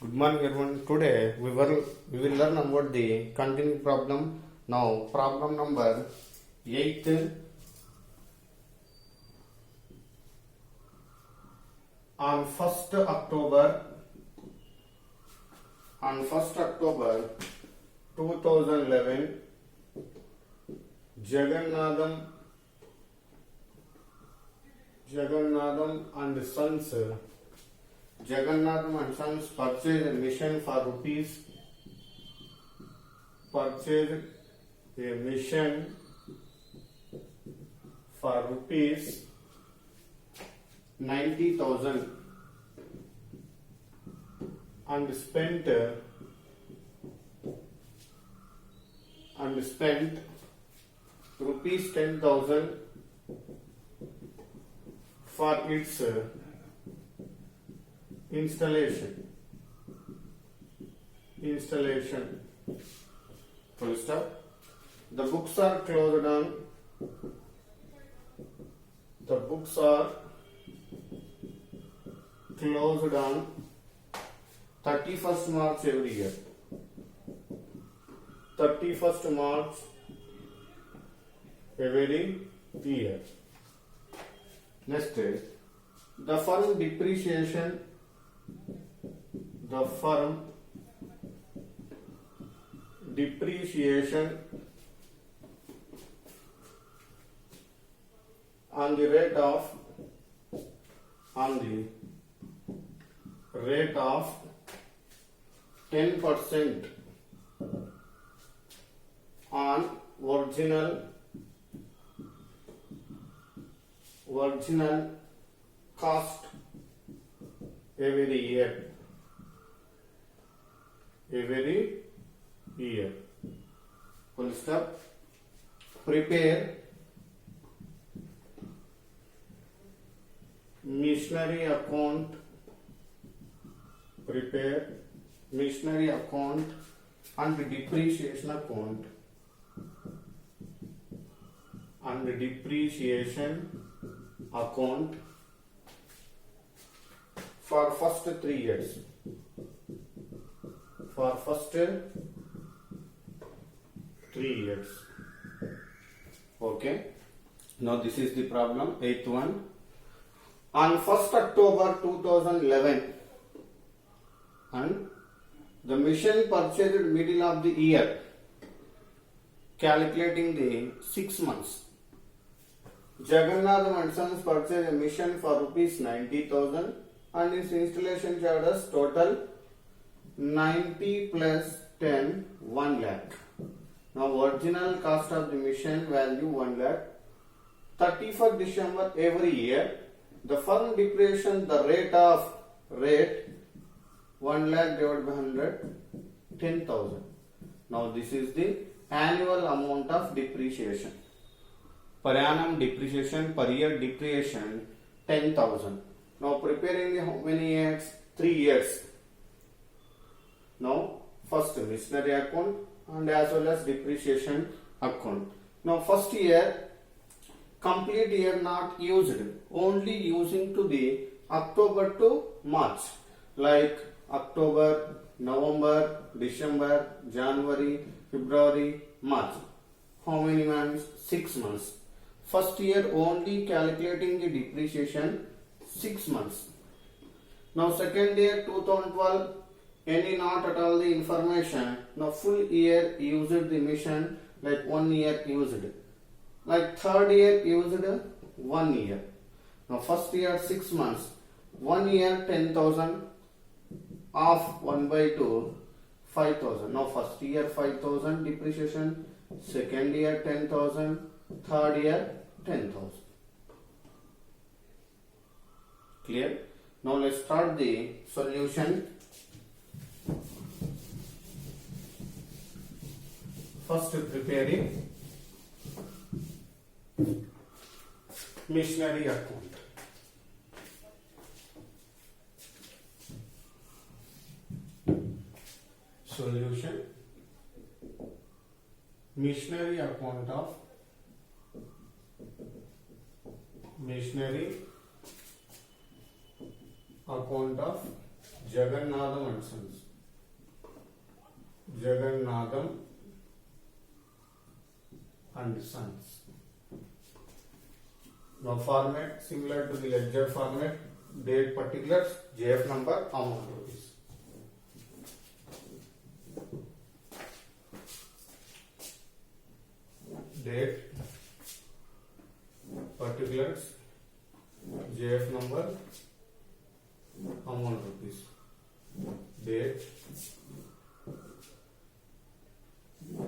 Good morning everyone. Today we will learn about the continuing problem. Now problem number 8. On 1st October 2011, Jagannathan and Sons purchased a mission for rupees 90,000 and spent rupees 10,000 for its installation. Full stop. The books are closed on 31st March every year. 31st March every year. Next is the firm depreciation on the rate of 10% on original cost every year. Full stop. Prepare missionary account and depreciation account for first 3 years. Okay. Now this is the problem, 8th one. On 1st October 2011, and the mission purchased middle of the year, calculating the 6 months. Jagannathan and Sons purchased a mission for rupees 90,000 and its installation charges total 90 plus 10, 1 lakh. Now original cost of the mission value 1 lakh. 31st December every year, the firm depreciation the rate 1 lakh divided by 100, 10,000. Now this is the annual amount of depreciation. Per annum depreciation, per year depreciation 10,000. Now preparing the how many years? 3 years. Now first missionary account and as well as depreciation account. Now first year, complete year not used, only using to the October to March, like October, November, December, January, February, March. How many months? 6 months. First year only calculating the depreciation 6 months. Now second year 2012, any not at all the information. Now full year used the mission, like 1 year used. Like third year used 1 year. Now first year 6 months. 1 year 10,000 of 1 by 2, 5,000. Now first year 5,000 depreciation, second year 10,000, third year 10,000. Clear? Now let's start the solution. First preparing missionary account. Solution. Missionary account of Jagannadam and Sons. Jagannadam and Sons. Now format similar to the ledger format, date particulars, JF number, amount rupees. Date, particulars, JF number, amount rupees. Date,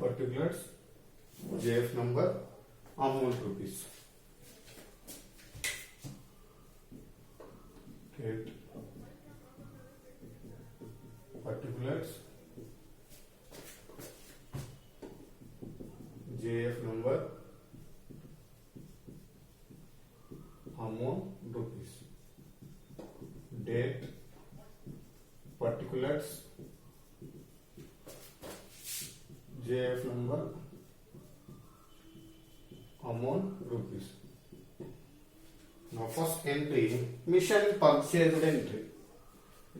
particulars, JF number, amount rupees. Date, particulars, JF number, amount rupees. Date, particulars, JF number, amount rupees. Now first entry, mission purchased entry.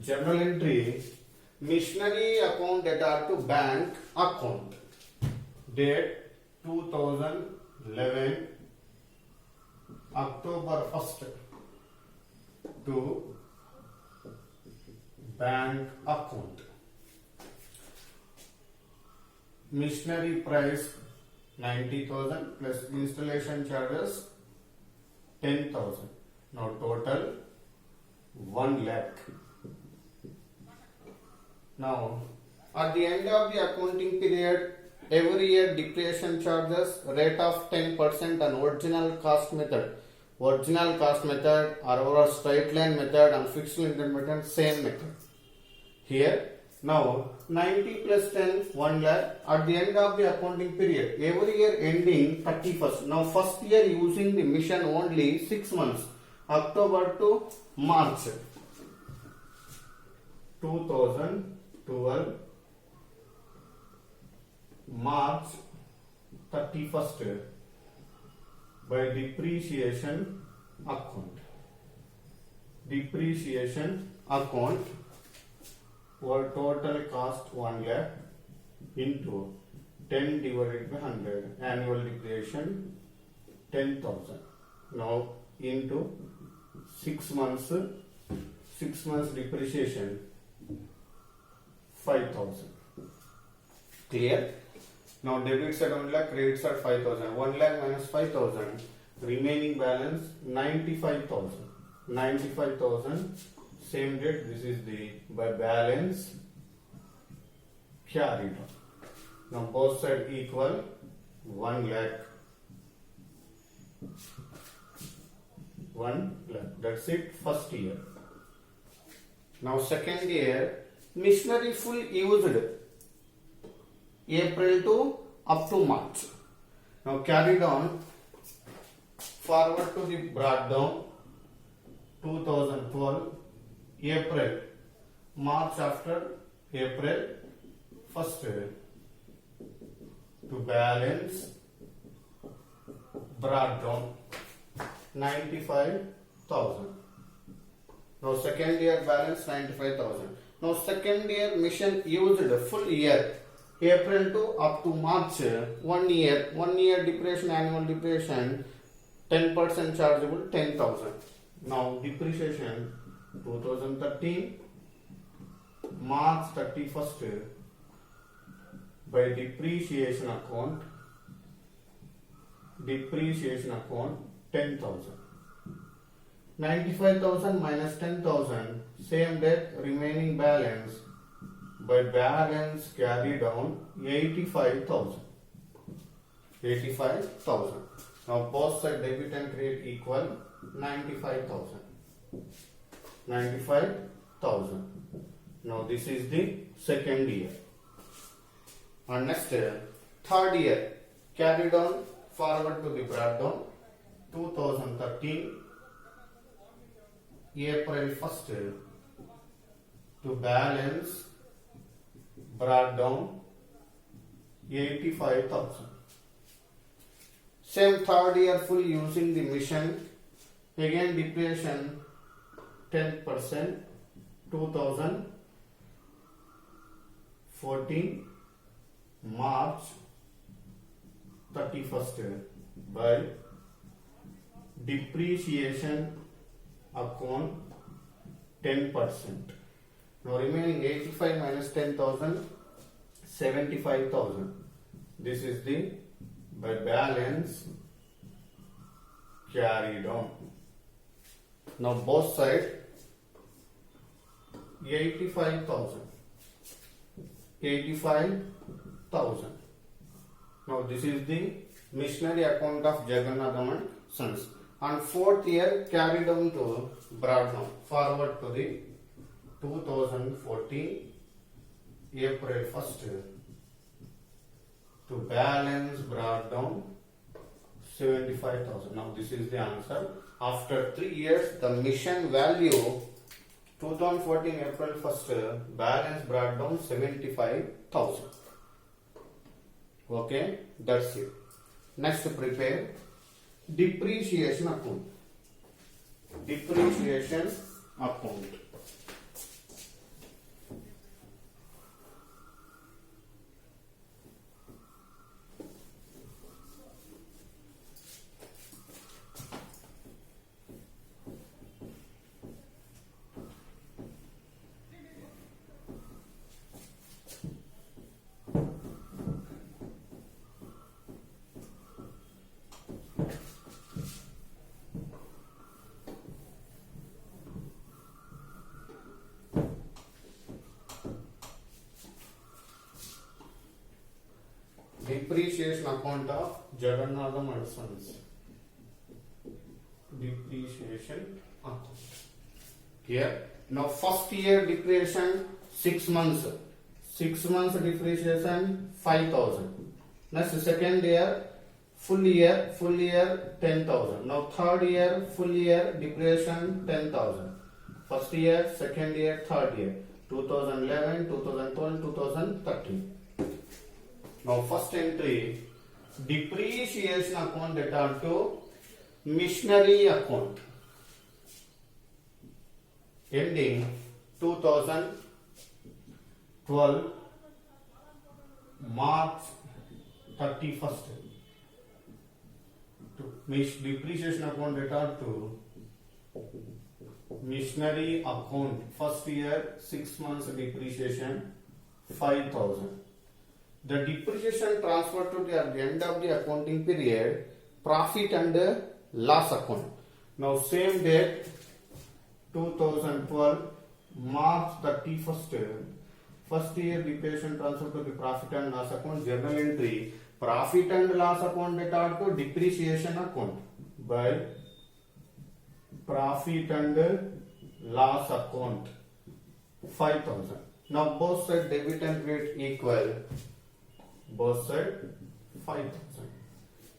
Journal entry, missionary account debtor to bank account. Date 2011 October 1st to bank account. Missionary price 90,000 plus installation charges 10,000. Now total 1 lakh. Now at the end of the accounting period, every year depreciation charges rate of 10% on original cost method. Original cost method or our straight line method and fixed line method, same method. Here now 90 plus 10, 1 lakh at the end of the accounting period. Every year ending 31st. Now first year using the mission only 6 months, October to March 2012, March 31st by depreciation account. Depreciation account or total cost 1 lakh into 10 divided by 100, annual depreciation 10,000. Now into 6 months depreciation 5,000. Clear? Now debits at 1 lakh, credits at 5,000. 1 lakh minus 5,000, remaining balance 95,000. 95,000, same date, this is the by balance carried on. Now both sides equal 1 lakh. 1 lakh. That's it, first year. Now second year, missionary full used April to up to March. Now carried on forward to the brought down 2012 April, March after April, first to balance brought down 95,000. Now second year balance 95,000. Now second year mission used full year April to up to March, 1 year, 1 year depreciation, annual depreciation 10% chargeable 10,000. Now depreciation 2013 March 31st by depreciation account 10,000. 95,000 minus 10,000, same date, remaining balance by balance carried down 85,000. 85,000. Now both side debit and credit equal 95,000. 95,000. Now this is the second year. And next year, third year, carried on forward to the brought down 2013 April 1st to balance brought down 85,000. Same third year full using the mission, again depreciation 10%, 2014 March 31st by depreciation account 10%. Now remaining 85 minus 10,000, 75,000. This is the by balance carried on. Now both sides 85,000. 85,000. Now this is the missionary account of Jagannathan and Sons. And fourth year carried on to brought down forward to the 2014 April 1st to balance brought down 75,000. Now this is the answer. After 3 years, the mission value 2014 April 1st balance brought down 75,000. Okay, that's it. Next, prepare depreciation account. Depreciation account. Depreciation account of Jagannathan and Sons. Depreciation account. Here, now first year depreciation 6 months. 6 months depreciation 5,000. Next second year full year 10,000. Now third year full year depreciation 10,000. First year, second year, third year 2011, 2012, 2013. Now first entry depreciation account data to missionary account ending 2012 March 31st. Depreciation account data to missionary account first year 6 months depreciation 5,000. The depreciation transferred to the at the end of the accounting period profit and loss account. Now same date 2012 March 31st first year depreciation transferred to the profit and loss account journal entry profit and loss account data to depreciation account by profit and loss account 5,000. Now both side debit and credit equal. Both side 5,000.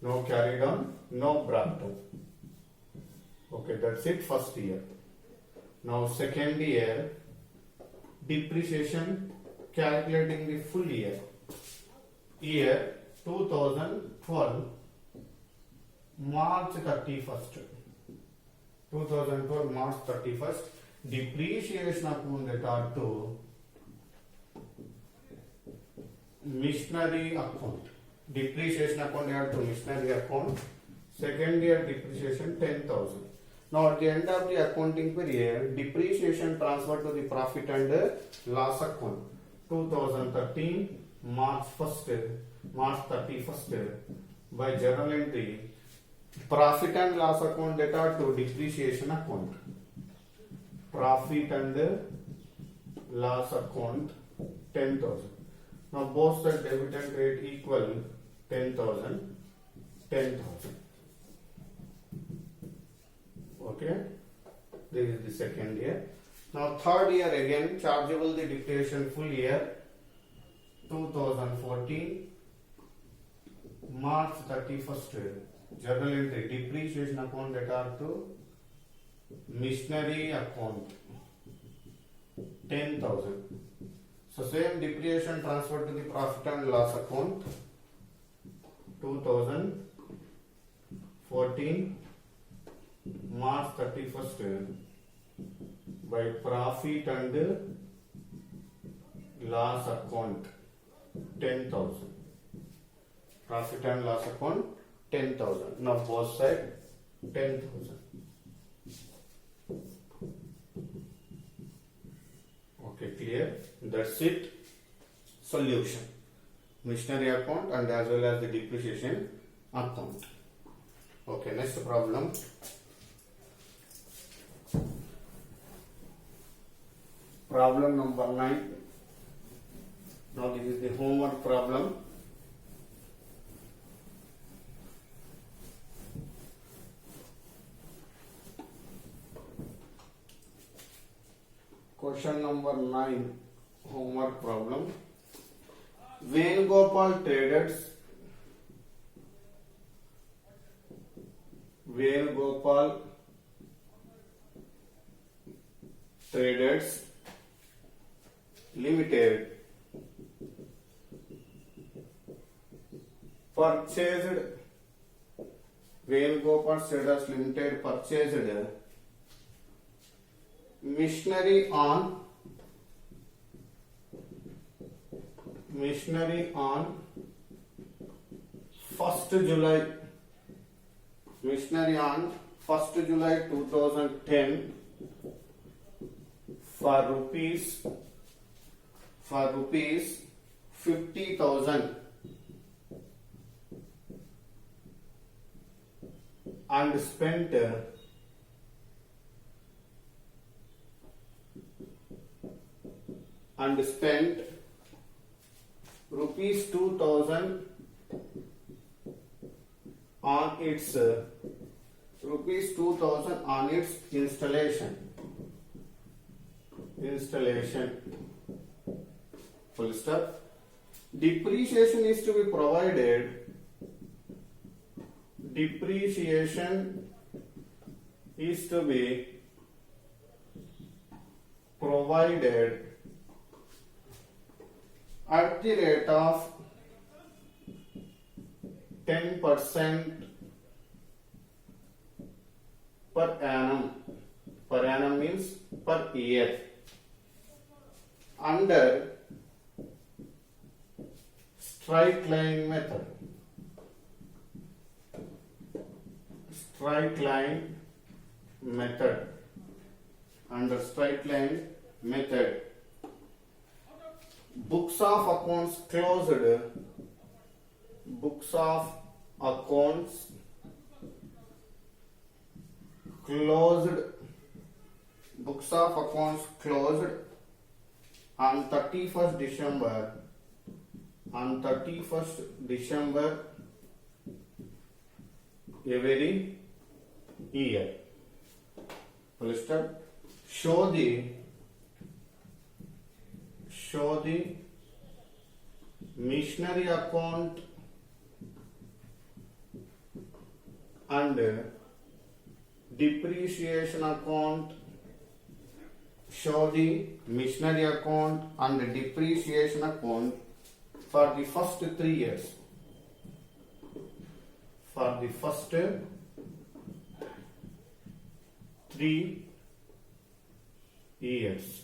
No carried on, no brought down. Okay, that's it first year. Now second year depreciation calculating the full year. Year 2012 March 31st. 2012 March 31st depreciation account data to missionary account. Depreciation account add to missionary account. Second year depreciation 10,000. Now at the end of the accounting period, depreciation transferred to the profit and loss account. 2013 March 31st by journal entry profit and loss account data to depreciation account. Profit and loss account 10,000. Now both side debit and credit equal 10,000. Okay, this is the second year. Now third year again chargeable the depreciation full year 2014 March 31st journal entry depreciation account data to missionary account 10,000. So same depreciation transferred to the profit and loss account 2014 March 31st by profit and loss account 10,000. Profit and loss account 10,000. Now both side 10,000. Okay, clear? That's it. Solution. Machinery account and as well as the depreciation account. Okay, next problem. Problem number 9. Now this is the homework problem. Question number 9, homework problem. Venugopal Traders Limited purchased Venugopal Traders Limited purchased machinery on 1st July 2010 for rupees 50,000 and spent rupees 2,000 on its installation. Full stop. Depreciation is to be provided. At the rate of 10% per annum. Per annum means per year. Under straight line method. Under straight line method. Books of accounts closed. On 31st December every year. Full stop. Show the machinery account and depreciation account. Show the machinery account and depreciation account for the first 3 years. For the first 3 years.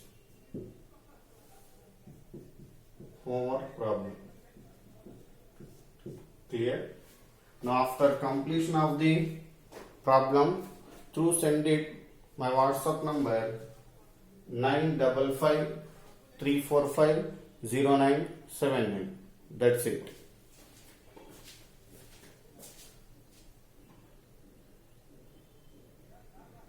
Homework problem. Clear? Now after completion of the problem, through send it my WhatsApp number 955 345 0979. That's it.